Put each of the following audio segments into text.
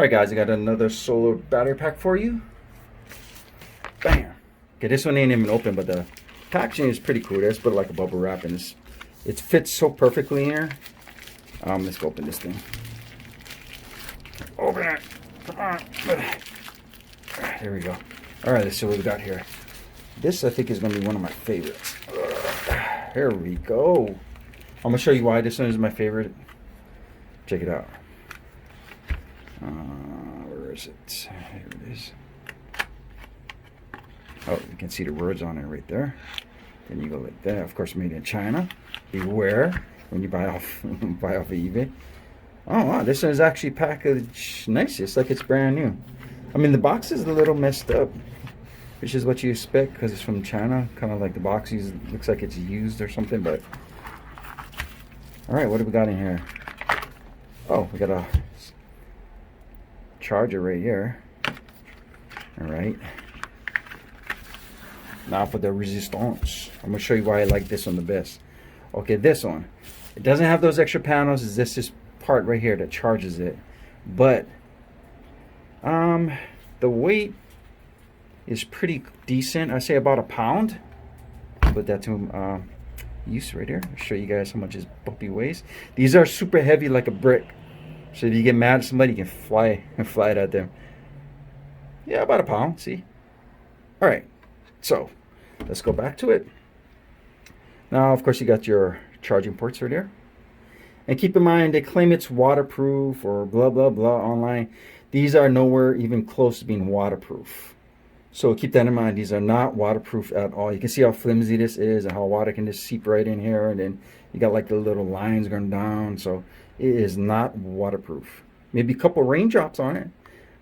Alright guys, I got another solar battery pack for you. Bam! Okay, this one ain't even open, but the packaging is pretty cool. Let's put like a bubble wrap in this. It fits so perfectly in here. Let's go open this thing. Open it! Come on! There we go. Alright, let's see what we got here. This I think is going to be one of my favorites. Here we go. I'm going to show you why this one is my favorite. Check it out. Where is it? Here it is. Oh, you can see the words on it right there. Then you go like that. Of course, made in China. Beware when you buy off of eBay. Oh wow, this one is actually packaged nice. It's like it's brand new. I mean, the box is a little messed up, which is what you expect because it's from China. Kind of like the box looks like it's used or something. But all right, what do we got in here? Oh, we got a charger right here. All right. Now for the resistance. I'm gonna show you why I like this one the best. Okay, this one. It doesn't have those extra panels. It's this part right here that charges it. But the weight is pretty decent. I say about a pound. Put that to use right here. I'll show you guys how much this puppy weighs. These are super heavy like a brick. So if you get mad at somebody, you can fly it at them. Yeah, about a pound. See? All right. So let's go back to it. Now, of course, you got your charging ports right there. And keep in mind, they claim it's waterproof or blah, blah, blah online. These are nowhere even close to being waterproof. So keep that in mind. These are not waterproof at all. You can see how flimsy this is and how water can just seep right in here. And then you got like the little lines going down. So it is not waterproof. Maybe a couple raindrops on it,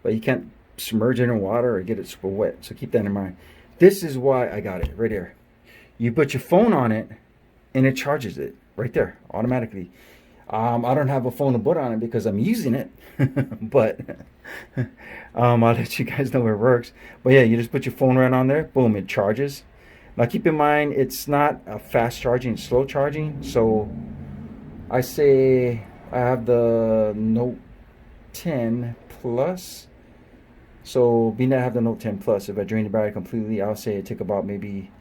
but you can't submerge it in water or get it super wet. So keep that in mind. This is why I got it right here. You put your phone on it and it charges it right there automatically. I don't have a phone to put on it because I'm using it, but I'll let you guys know where it works. But yeah, you just put your phone right on there, boom, it charges. Now keep in mind, it's not a fast charging, it's slow charging. So I say I have the Note 10 Plus. So being that I have the Note 10 Plus, if I drain the battery completely, I'll say it take about maybe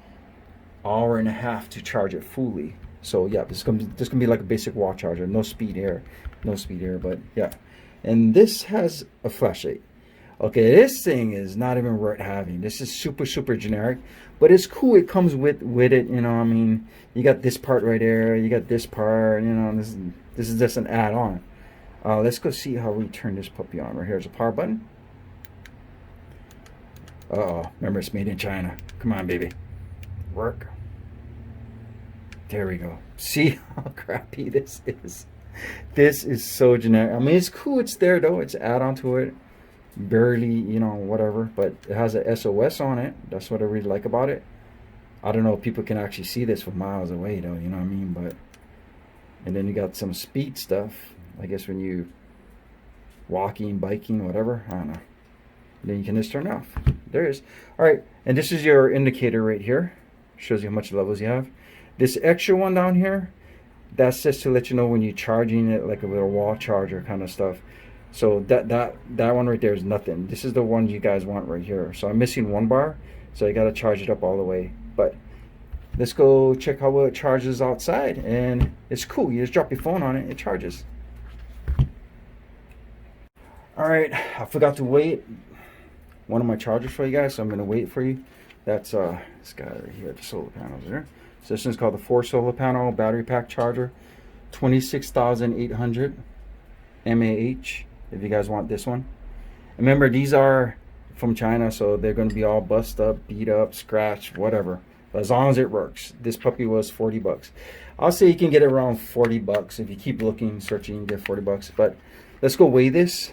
hour and a half to charge it fully. So yeah, this is gonna be like a basic wall charger, no speed here, but yeah. And this has a flashlight. Okay, this thing is not even worth having. This is super generic, but it's cool. It comes with it, you know. I mean, you got this part right there, you got this part, you know. This is just an add-on. Let's go see how we turn this puppy on. Right here's a power button. Uh-oh, remember it's made in China. Come on, baby. Work. There we go. See how crappy this is. This is so generic. I mean, it's cool. It's there, though. It's add-on to it. Barely, you know, whatever. But it has a SOS on it. That's what I really like about it. I don't know if people can actually see this from miles away, though. You know what I mean? But and then you got some speed stuff. I guess when you walking, biking, whatever. I don't know. Then you can just turn it off. There it is. All right, and this is your indicator right here. Shows you how much levels you have. This extra one down here, that's just to let you know when you're charging it, like a little wall charger kind of stuff. So that one right there is nothing. This is the one you guys want right here. So I'm missing one bar, so you got to charge it up all the way. But let's go check how well it charges outside, and it's cool. You just drop your phone on it, it charges. All right, I forgot to wait one of my chargers for you guys, so I'm gonna wait for you. That's this guy right here, the solar panels there. So this one's called the 4 solar panel battery pack charger, 26,800 mAh. If you guys want this one, remember these are from China, so they're going to be all bust up, beat up, scratched, whatever. But as long as it works, this puppy was 40 bucks. I'll say you can get it around 40 bucks if you keep looking, searching, get 40 bucks. But let's go weigh this,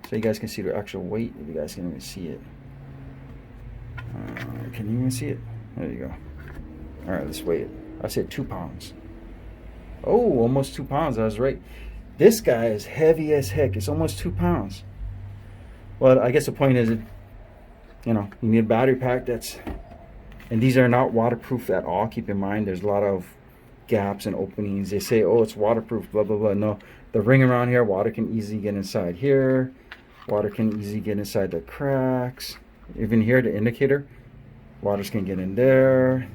so you guys can see the actual weight. If you guys can even see it, can you even see it? There you go. All right, let's weigh it. I said 2 pounds. Oh, almost 2 pounds. I was right. This guy is heavy as heck. It's almost 2 pounds. Well, I guess the point is, you know, you need a battery pack that's, and these are not waterproof at all. Keep in mind, there's a lot of gaps and openings. They say, oh, it's waterproof, blah, blah, blah. No, the ring around here, water can easily get inside here. Water can easily get inside the cracks. Even here, the indicator, water's can get in there.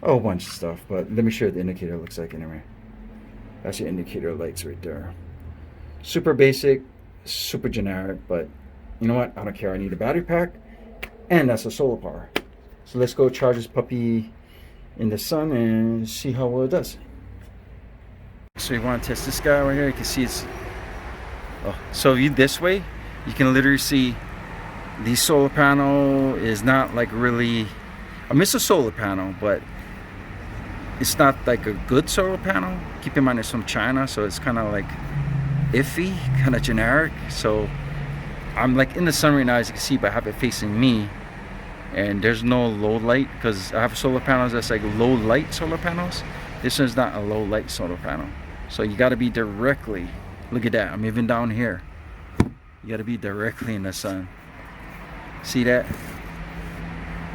A whole bunch of stuff, but let me show you what the indicator looks like anyway. That's your indicator lights right there. Super basic, super generic, but you know what? I don't care. I need a battery pack, and that's a solar power. So let's go charge this puppy in the sun and see how well it does. So you want to test this guy right here. You can see it's so you this way, you can literally see the solar panel is not like really, I mean it's a solar panel, but it's not like a good solar panel. Keep in mind it's from China, so it's kind of like iffy, kind of generic. So I'm like in the sun right now, as you can see, but I have it facing me, and there's no low light because I have solar panels that's like low light solar panels. This one's not a low light solar panel, so you got to be directly, look at that, I'm even down here, you got to be directly in the sun. See that?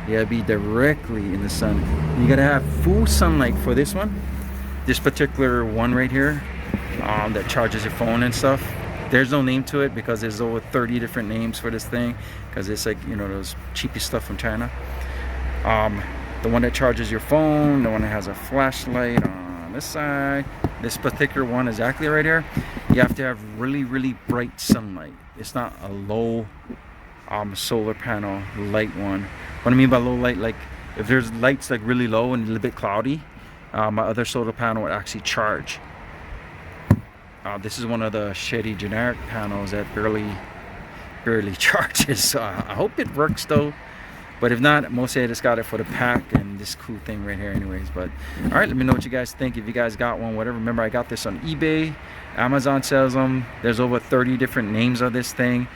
You gotta be directly in the sun. You gotta have full sunlight for this one. This particular one right here, that charges your phone and stuff. There's no name to it because there's over 30 different names for this thing, because it's like, you know, those cheapy stuff from China. The one that charges your phone, the one that has a flashlight on this side. This particular one exactly right here, you have to have really, really bright sunlight. It's not a low solar panel light one. What I mean by low light, like if there's lights like really low and a little bit cloudy, my other solar panel would actually charge. This is one of the shitty generic panels that barely charges. So I hope it works though, but if not, mostly I just got it for the pack and this cool thing right here anyways. But all right, let me know what you guys think. If you guys got one, whatever. Remember, I got this on eBay, Amazon sells them. There's over 30 different names of this thing.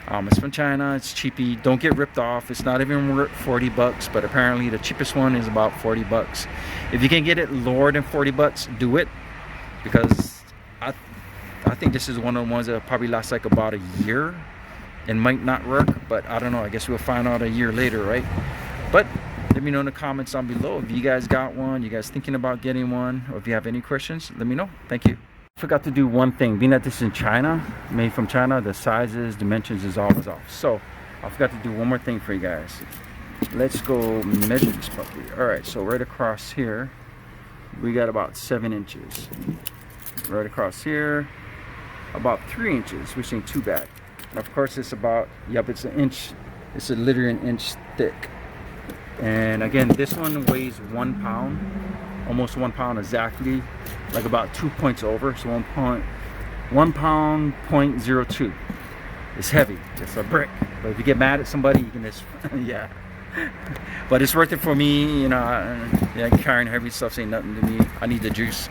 It's from China, it's cheapy. Don't get ripped off. It's not even worth 40 bucks, but apparently the cheapest one is about 40 bucks. If you can get it lower than 40 bucks, do it, because I think this is one of the ones that probably lasts like about a year and might not work, but I don't know. I guess we'll find out a year later, right? But let me know in the comments down below if you guys got one, you guys thinking about getting one, or if you have any questions, let me know. Thank you. Forgot to do one thing. Being that this is in China, made from China, the sizes, dimensions is always off. So I forgot to do one more thing for you guys. Let's go measure this puppy. All right, so right across here we got about 7 inches. Right across here about 3 inches, which ain't too bad. And of course it's about, yep, it's an inch, it's literally an inch thick. And again, this one weighs 1 pound, almost 1 pound exactly, like about 2 points over. So 1 pound, 0.02. It's heavy, it's a brick. But if you get mad at somebody, you can just yeah. But it's worth it for me, you know. Yeah, carrying heavy stuff ain't nothing to me. I need the juice.